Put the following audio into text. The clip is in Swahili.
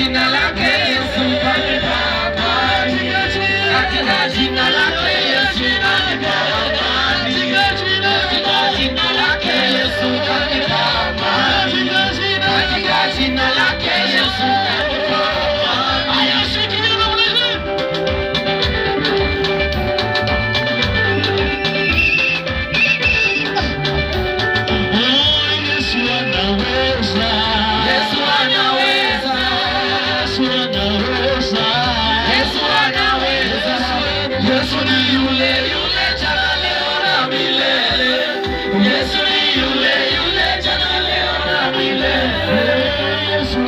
jina lake Yesu kanipa amani, katika jina lake Yesu kanipa amani, katika jina lake Yesu kanipa amani, katika jina lake Yesu kanipa amani. Aya, shikilia na ulezi. Yesu anaweza, Yesu anaweza, Yesu anaweza, Yesu anaweza. Yesu ni yule yule jana leo na milele. Yesu ni yule